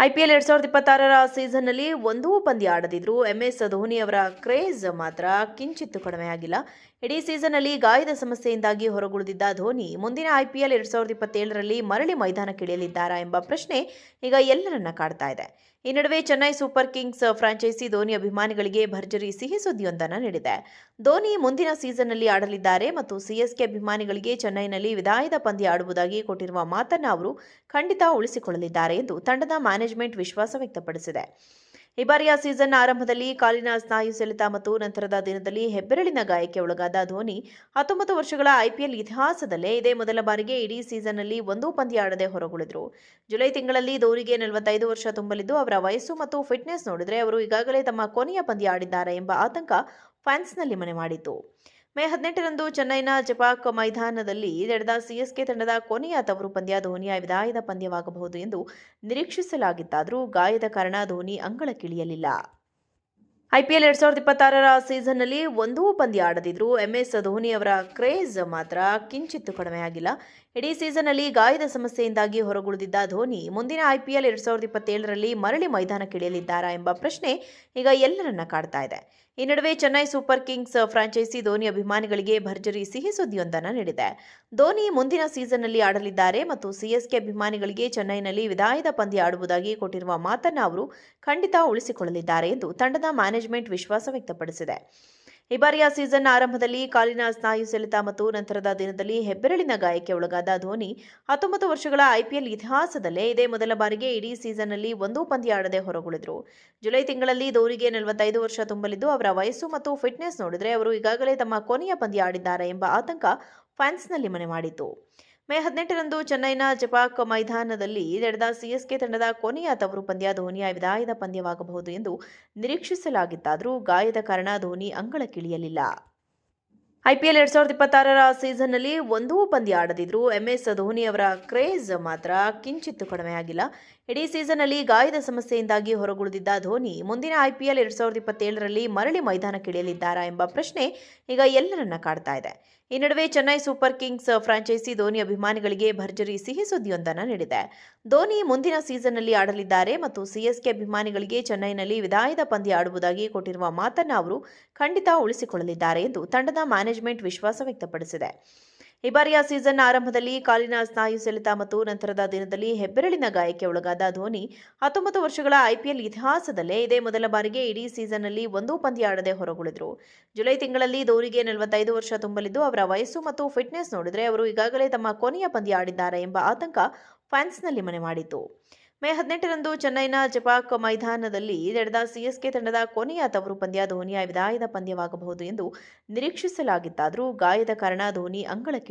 IPL 2026ರ ಸೀಸನ್ನಲ್ಲಿ ಒಂದೂ ಪಂದ್ಯ ಆಡದಿದ್ರು MS Dhoni ಅವರ ಕ್ರೇಜ್ ಮಾತ್ರ ಕಿಂಚಿತ್ತೂ ಕಡಿಮೆಯಾಗಿಲ್ಲ. ಇಡೀ ಸೀಸನ್ನಲ್ಲಿ ಗಾಯದ ಸಮಸ್ಯೆಯಿಂದಾಗಿ ಹೊರಗುಳಿದಿದ್ದ ಧೋನಿ ಮುಂದಿನ ಐಪಿಎಲ್ 2027ರಲ್ಲಿ ಮರಳಿ ಮೈದಾನಕ್ಕಿಳಿಯಲಿದ್ದಾರಾ ಎಂಬ ಪ್ರಶ್ನೆ ಈಗ ಎಲ್ಲರನ್ನ ಕಾಡ್ತಾ ಇದೆ. ಈ ನಡುವೆ Chennai super kings franchise Dhoni ಅಭಿಮಾನಿಗಳಿಗೆ ಭರ್ಜರಿ ಸಿಹಿ ಸುದ್ದಿಯೊಂದನ್ನು ನೀಡಿದೆ. ಧೋನಿ ಮುಂದಿನ ಸೀಸನ್ನಲ್ಲಿ ಆಡಲಿದ್ದಾರೆ ಮತ್ತು ಸಿಎಸ್ಕೆ ಅಭಿಮಾನಿಗಳಿಗೆ ಚೆನ್ನೈನಲ್ಲಿ ವಿದಾಯದ ಪಂದ್ಯ ಆಡುವುದಾಗಿ ಕೊಟ್ಟಿರುವ ಮಾತನ್ನು ಅವರು ಖಂಡಿತ ಉಳಿಸಿಕೊಳ್ಳಲಿದ್ದಾರೆ ಎಂದು ತಂಡದ ಮ್ಯಾನೇಜ್ಮೆಂಟ್ ವಿಶ್ವಾಸ ವ್ಯಕ್ತಪಡಿಸಿದೆ. ಈ ಬಾರಿಯ ಸೀಸನ್ ಆರಂಭದಲ್ಲಿ ಕಾಲಿನ ಸ್ನಾಯು ಸೆಳೆತ ಮತ್ತು ನಂತರದ ದಿನದಲ್ಲಿ ಹೆಬ್ಬೆರಳಿನ ಗಾಯಕ್ಕೆ ಒಳಗಾದ ಧೋನಿ 19 ವರ್ಷಗಳ ಐಪಿಎಲ್ ಇತಿಹಾಸದಲ್ಲೇ ಇದೇ ಮೊದಲ ಬಾರಿಗೆ ಇಡೀ ಸೀಸನ್ನಲ್ಲಿ ಒಂದೂ ಪಂದ್ಯ ಆಡದೆ ಹೊರಗುಳಿದ್ರು. ಜುಲೈ ತಿಂಗಳಲ್ಲಿ ಧೋನಿಗೆ 45 ವರ್ಷ ತುಂಬಲಿದ್ದು, ಅವರ ವಯಸ್ಸು ಮತ್ತು ಫಿಟ್ನೆಸ್ ನೋಡಿದರೆ ಅವರು ಈಗಾಗಲೇ ತಮ್ಮ ಕೊನೆಯ ಪಂದ್ಯ ಆಡಿದ್ದಾರೆ ಎಂಬ ಆತಂಕ ಫ್ಯಾನ್ಸ್ನಲ್ಲಿ ಮನೆ ಮಾಡಿತು. ಮೇ 18ರಂದು ಚೆನ್ನೈನ ಚೆಪಾಕ್ ಮೈದಾನದಲ್ಲಿ ನಡೆದ ಸಿಎಸ್ಕೆ ತಂಡದ ಕೊನೆಯ ತವರು ಪಂದ್ಯ ಧೋನಿಯ ವಿದಾಯದ ಪಂದ್ಯವಾಗಬಹುದು ಎಂದು ನಿರೀಕ್ಷಿಸಲಾಗಿತ್ತಾದರೂ ಗಾಯದ ಕಾರಣ ಧೋನಿ ಅಂಗಳಕ್ಕಿಳಿಯಲಿಲ್ಲ. ಐಪಿಎಲ್ 2026ರ ಸೀಸನ್ನಲ್ಲಿ ಒಂದೂ ಪಂದ್ಯ ಆಡದಿದ್ರು ಎಂಎಸ್ ಧೋನಿ ಅವರ ಕ್ರೇಜ್ ಮಾತ್ರ ಕಿಂಚಿತ್ತೂ ಕಡಿಮೆಯಾಗಿಲ್ಲ. ಇಡೀ ಸೀಸನ್ನಲ್ಲಿ ಗಾಯದ ಸಮಸ್ಯೆಯಿಂದಾಗಿ ಹೊರಗುಳಿದಿದ್ದ ಧೋನಿ ಮುಂದಿನ ಐಪಿಎಲ್ 2027ರಲ್ಲಿ ಮರಳಿ ಮೈದಾನಕ್ಕಿಳಿಯಲಿದ್ದಾರಾ ಎಂಬ ಪ್ರಶ್ನೆ ಈಗ ಎಲ್ಲರನ್ನ ಕಾಡ್ತಾ ಇದೆ. ಈ ನಡುವೆ Chennai super kings franchise Dhoni ಅಭಿಮಾನಿಗಳಿಗೆ ಭರ್ಜರಿ ಸಿಹಿ ಸುದ್ದಿಯೊಂದನ್ನು ನೀಡಿದೆ. ಧೋನಿ ಮುಂದಿನ ಸೀಸನ್ನಲ್ಲಿ ಆಡಲಿದ್ದಾರೆ ಮತ್ತು ಸಿಎಸ್ಕೆ ಅಭಿಮಾನಿಗಳಿಗೆ ಚೆನ್ನೈನಲ್ಲಿ ವಿದಾಯದ ಪಂದ್ಯ ಆಡುವುದಾಗಿ ಕೊಟ್ಟಿರುವ ಮಾತನ್ನು ಅವರು ಖಂಡಿತ ಉಳಿಸಿಕೊಳ್ಳಲಿದ್ದಾರೆ ಎಂದು ತಂಡದ ಮ್ಯಾನೇಜ್ಮೆಂಟ್ ವಿಶ್ವಾಸ ವ್ಯಕ್ತಪಡಿಸಿದೆ. ಈ ಬಾರಿಯ ಸೀಸನ್ ಆರಂಭದಲ್ಲಿ ಕಾಲಿನ ಸ್ನಾಯು ಸೆಳೆತ ಮತ್ತು ನಂತರದ ದಿನದಲ್ಲಿ ಹೆಬ್ಬೆರಳಿನ ಗಾಯಕ್ಕೆ ಒಳಗಾದ ಧೋನಿ 19 ವರ್ಷಗಳ ಐಪಿಎಲ್ ಇತಿಹಾಸದಲ್ಲೇ ಇದೇ ಮೊದಲ ಬಾರಿಗೆ ಇಡೀ ಸೀಸನ್ನಲ್ಲಿ ಒಂದೂ ಪಂದ್ಯ ಆಡದೆ ಹೊರಗುಳಿದ್ರು. ಜುಲೈ ತಿಂಗಳಲ್ಲಿ ಧೋನಿಗೆ 45 ವರ್ಷ ತುಂಬಲಿದ್ದು, ಅವರ ವಯಸ್ಸು ಮತ್ತು ಫಿಟ್ನೆಸ್ ನೋಡಿದರೆ ಅವರು ಈಗಾಗಲೇ ತಮ್ಮ ಕೊನೆಯ ಪಂದ್ಯ ಆಡಿದ್ದಾರೆ ಎಂಬ ಆತಂಕ ಫ್ಯಾನ್ಸ್ನಲ್ಲಿ ಮನೆ ಮಾಡಿತು. ಮೇ 18ರಂದು ಚೆನ್ನೈನ ಚೆಪಾಕ್ ಮೈದಾನದಲ್ಲಿ ನಡೆದ ಸಿಎಸ್ಕೆ ತಂಡದ ಕೊನೆಯ ತವರು ಪಂದ್ಯ ಧೋನಿಯ ವಿದಾಯದ ಪಂದ್ಯವಾಗಬಹುದು ಎಂದು ನಿರೀಕ್ಷಿಸಲಾಗಿತ್ತಾದರೂ ಗಾಯದ ಕಾರಣ ಧೋನಿ ಅಂಗಳಕ್ಕಿಳಿಯಲಿಲ್ಲ. ಐಪಿಎಲ್ 2026ರ ಸೀಸನ್ನಲ್ಲಿ ಒಂದೂ ಪಂದ್ಯ ಆಡದಿದ್ರು ಎಂಎಸ್ ಧೋನಿ ಅವರ ಕ್ರೇಜ್ ಮಾತ್ರ ಕಿಂಚಿತ್ತೂ ಕಡಿಮೆಯಾಗಿಲ್ಲ. ಇಡೀ ಸೀಸನ್ನಲ್ಲಿ ಗಾಯದ ಸಮಸ್ಯೆಯಿಂದಾಗಿ ಹೊರಗುಳಿದಿದ್ದ ಧೋನಿ ಮುಂದಿನ ಐಪಿಎಲ್ 2027ರಲ್ಲಿ ಮರಳಿ ಮೈದಾನಕ್ಕಿಳಿಯಲಿದ್ದಾರಾ ಎಂಬ ಪ್ರಶ್ನೆ ಈಗ ಎಲ್ಲರನ್ನ ಕಾಡ್ತಾ ಇದೆ. ಈ ನಡುವೆ Chennai super kings franchise Dhoni ಅಭಿಮಾನಿಗಳಿಗೆ ಭರ್ಜರಿ ಸಿಹಿ ಸುದ್ದಿಯೊಂದನ್ನು ನೀಡಿದೆ. ಧೋನಿ ಮುಂದಿನ ಸೀಸನ್ನಲ್ಲಿ ಆಡಲಿದ್ದಾರೆ ಮತ್ತು ಸಿಎಸ್ಕೆ ಅಭಿಮಾನಿಗಳಿಗೆ ಚೆನ್ನೈನಲ್ಲಿ ವಿದಾಯದ ಪಂದ್ಯ ಆಡುವುದಾಗಿ ಕೊಟ್ಟಿರುವ ಮಾತನ್ನು ಅವರು ಖಂಡಿತ ಉಳಿಸಿಕೊಳ್ಳಲಿದ್ದಾರೆ ಎಂದು ತಂಡದ ಮ್ಯಾನೇಜ್ಮೆಂಟ್ ವಿಶ್ವಾಸ ವ್ಯಕ್ತಪಡಿಸಿದೆ. ಈ ಬಾರಿಯ ಸೀಸನ್ ಆರಂಭದಲ್ಲಿ ಕಾಲಿನ ಸ್ನಾಯು ಸೆಳೆತ ಮತ್ತು ನಂತರದ ದಿನದಲ್ಲಿ ಹೆಬ್ಬೆರಳಿನ ಗಾಯಕ್ಕೆ ಒಳಗಾದ ಧೋನಿ 19 ವರ್ಷಗಳ ಐಪಿಎಲ್ ಇತಿಹಾಸದಲ್ಲೇ ಇದೇ ಮೊದಲ ಬಾರಿಗೆ ಇಡೀ ಸೀಸನ್ನಲ್ಲಿ ಒಂದೂ ಪಂದ್ಯ ಆಡದೆ ಹೊರಗುಳಿದ್ರು. ಜುಲೈ ತಿಂಗಳಲ್ಲಿ ಧೋನಿಗೆ 45 ವರ್ಷ ತುಂಬಲಿದ್ದು, ಅವರ ವಯಸ್ಸು ಮತ್ತು ಫಿಟ್ನೆಸ್ ನೋಡಿದರೆ ಅವರು ಈಗಾಗಲೇ ತಮ್ಮ ಕೊನೆಯ ಪಂದ್ಯ ಆಡಿದ್ದಾರೆ ಎಂಬ ಆತಂಕ ಫ್ಯಾನ್ಸ್ನಲ್ಲಿ ಮನೆ ಮಾಡಿತು. ಮೇ 18ರಂದು ಚೆನ್ನೈನ ಚೆಪಾಕ್ ಮೈದಾನದಲ್ಲಿ ನಡೆದ ಸಿಎಸ್ಕೆ ತಂಡದ ಕೊನೆಯ ತವರು ಪಂದ್ಯ ಧೋನಿಯ ವಿದಾಯದ ಪಂದ್ಯವಾಗಬಹುದು ಎಂದು ನಿರೀಕ್ಷಿಸಲಾಗಿತ್ತಾದರೂ ಗಾಯದ ಕಾರಣ ಧೋನಿ ಅಂಗಳಕ್ಕೆ